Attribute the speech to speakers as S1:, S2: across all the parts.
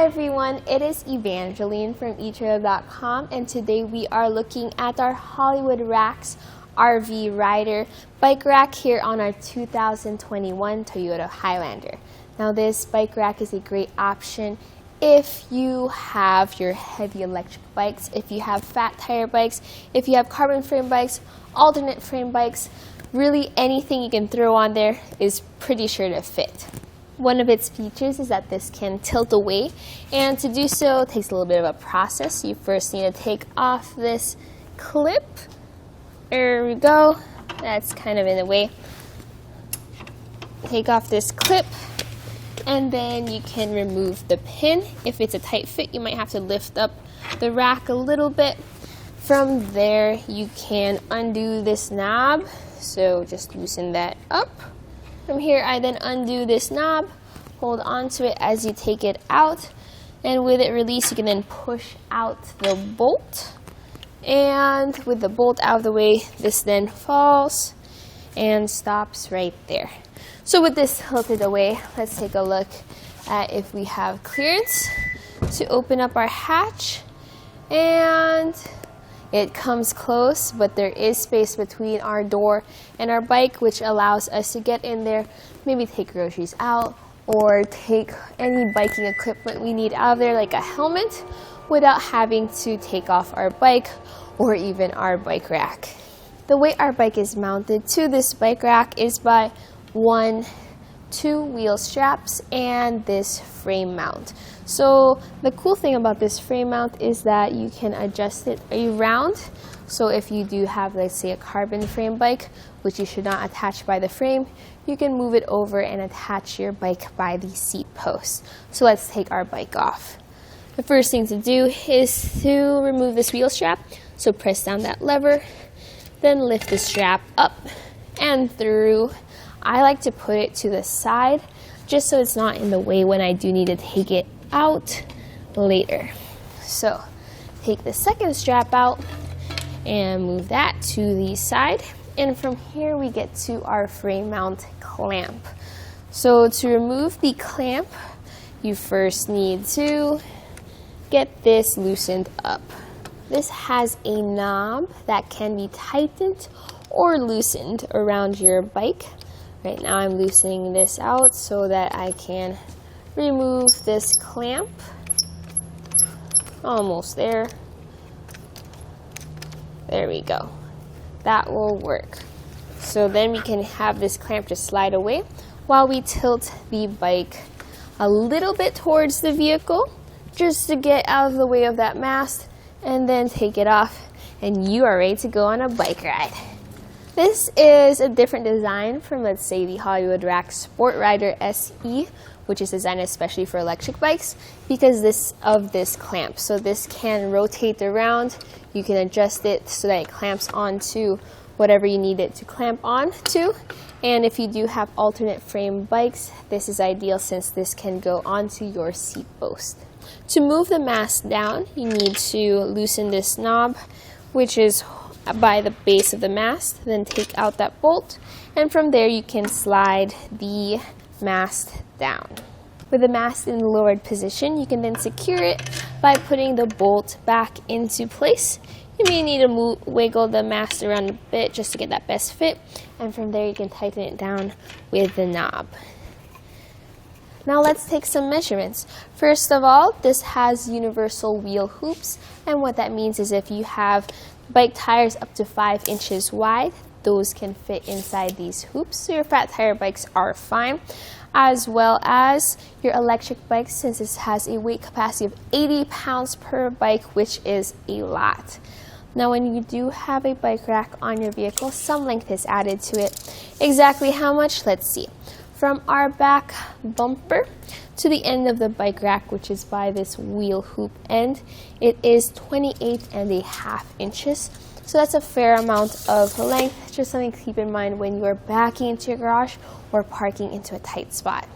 S1: Hi everyone, it is Evangeline from Idrow.com, and today we are looking at our Hollywood Racks RV Rider bike rack here on our 2021 Toyota Highlander. Now this bike rack is a great option if you have your heavy electric bikes, if you have fat tire bikes, if you have carbon frame bikes, alternate frame bikes, really anything you can throw on there is pretty sure to fit. One of its features is that this can tilt away, and to do so takes a little bit of a process. You first need to take off this clip. There we go. That's kind of in the way. Take off this clip, and then you can remove the pin. If it's a tight fit, you might have to lift up the rack a little bit. From there, you can undo this knob, so just loosen that up. From here, I then undo this knob, hold onto it as you take it out, and with it released, you can then push out the bolt. And with the bolt out of the way, this then falls and stops right there. So with this tilted away, let's take a look at if we have clearance to open up our hatch. And it comes close, but there is space between our door and our bike, which allows us to get in there, maybe take groceries out, or take any biking equipment we need out of there, like a helmet, without having to take off our bike or even our bike rack. The way our bike is mounted to this bike rack is by two wheel straps and this frame mount. So the cool thing about this frame mount is that you can adjust it around. So if you do have, let's say, a carbon frame bike, which you should not attach by the frame, you can move it over and attach your bike by the seat post. So let's take our bike off. The first thing to do is to remove this wheel strap. So press down that lever, then lift the strap up and through. I like to put it to the side just so it's not in the way when I do need to take it out later. So take the second strap out and move that to the side. And from here we get to our frame mount clamp. So to remove the clamp, you first need to get this loosened up. This has a knob that can be tightened or loosened around your bike. Right now I'm loosening this out so that I can remove this clamp. Almost there. There we go. That will work. So then we can have this clamp just slide away while we tilt the bike a little bit towards the vehicle just to get out of the way of that mast, and then take it off and you are ready to go on a bike ride. This is a different design from, let's say, the Hollywood Rack Sport Rider SE, which is designed especially for electric bikes because of this clamp. So this can rotate around. You can adjust it so that it clamps onto whatever you need it to clamp on to. And if you do have alternate frame bikes, this is ideal since this can go onto your seat post. To move the mast down, you need to loosen this knob, which is by the base of the mast, then take out that bolt, and from there you can slide the mast down. With the mast in the lowered position, you can then secure it by putting the bolt back into place. You may need to wiggle the mast around a bit just to get that best fit, and from there you can tighten it down with the knob. Now let's take some measurements. First of all, this has universal wheel hoops, and what that means is if you have bike tires up to 5 inches wide, those can fit inside these hoops, so your fat tire bikes are fine, as well as your electric bikes, since this has a weight capacity of 80 pounds per bike, which is a lot. Now when you do have a bike rack on your vehicle, some length is added to it. Exactly how much? Let's see. From our back bumper to the end of the bike rack, which is by this wheel hoop end, it is 28.5 inches. So that's a fair amount of length, just something to keep in mind when you are backing into your garage or parking into a tight spot.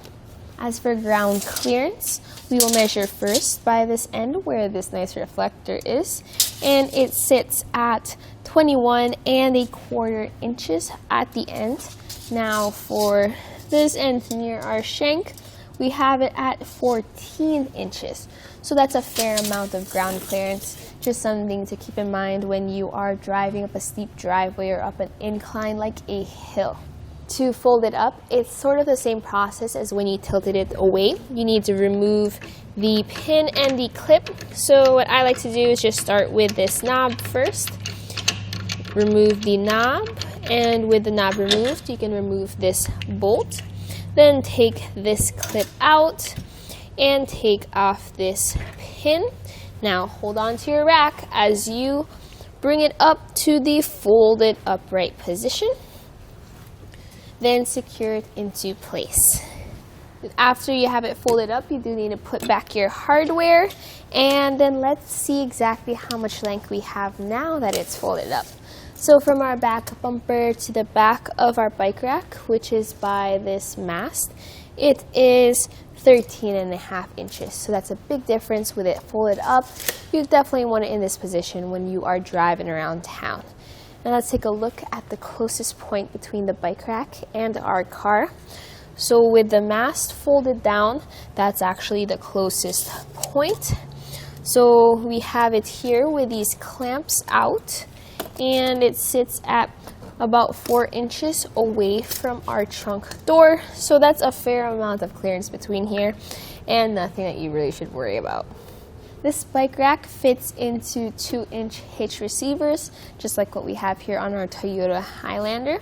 S1: As for ground clearance, we will measure first by this end where this nice reflector is, and it sits at 21.25 inches at the end. Now for this end near our shank, we have it at 14 inches. So that's a fair amount of ground clearance. Just something to keep in mind when you are driving up a steep driveway or up an incline like a hill. To fold it up, it's sort of the same process as when you tilted it away. You need to remove the pin and the clip. So what I like to do is just start with this knob first. Remove the knob, and with the knob removed, you can remove this bolt. Then take this clip out and take off this pin. Now hold on to your rack as you bring it up to the folded upright position. Then secure it into place. After you have it folded up, you do need to put back your hardware, and then let's see exactly how much length we have now that it's folded up. So from our back bumper to the back of our bike rack, which is by this mast, it is 13.5 inches. So that's a big difference with it folded up. You definitely want it in this position when you are driving around town. Now let's take a look at the closest point between the bike rack and our car. So with the mast folded down, that's actually the closest point. So we have it here with these clamps out, and it sits at about 4 inches away from our trunk door. So that's a fair amount of clearance between here and nothing that you really should worry about. This bike rack fits into 2-inch hitch receivers, just like what we have here on our Toyota Highlander.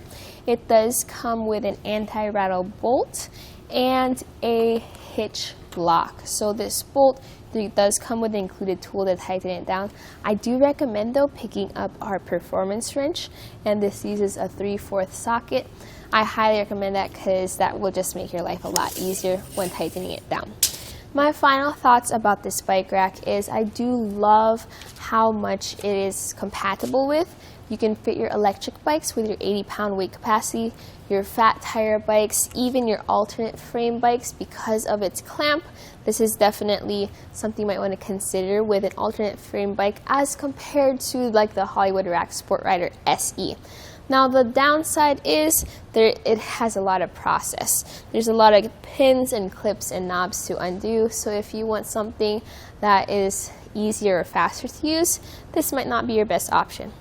S1: It does come with an anti-rattle bolt and a hitch block. So this bolt does come with an included tool to tighten it down. I do recommend though picking up our performance wrench, and this uses a 3/4 socket. I highly recommend that because that will just make your life a lot easier when tightening it down. My final thoughts about this bike rack is I do love how much it is compatible with. You can fit your electric bikes with your 80-pound weight capacity, your fat tire bikes, even your alternate frame bikes because of its clamp. This is definitely something you might want to consider with an alternate frame bike as compared to like the Hollywood Rack Sport Rider SE. Now the downside is it has a lot of process. There's a lot of pins and clips and knobs to undo, so if you want something that is easier or faster to use, this might not be your best option.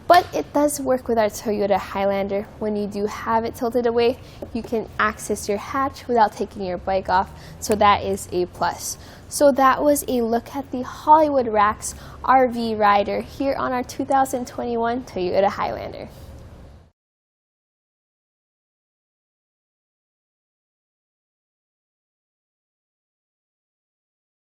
S1: But it does work with our Toyota Highlander. When you do have it tilted away, you can access your hatch without taking your bike off, so that is a plus. So that was a look at the Hollywood Racks RV Rider here on our 2021 Toyota Highlander.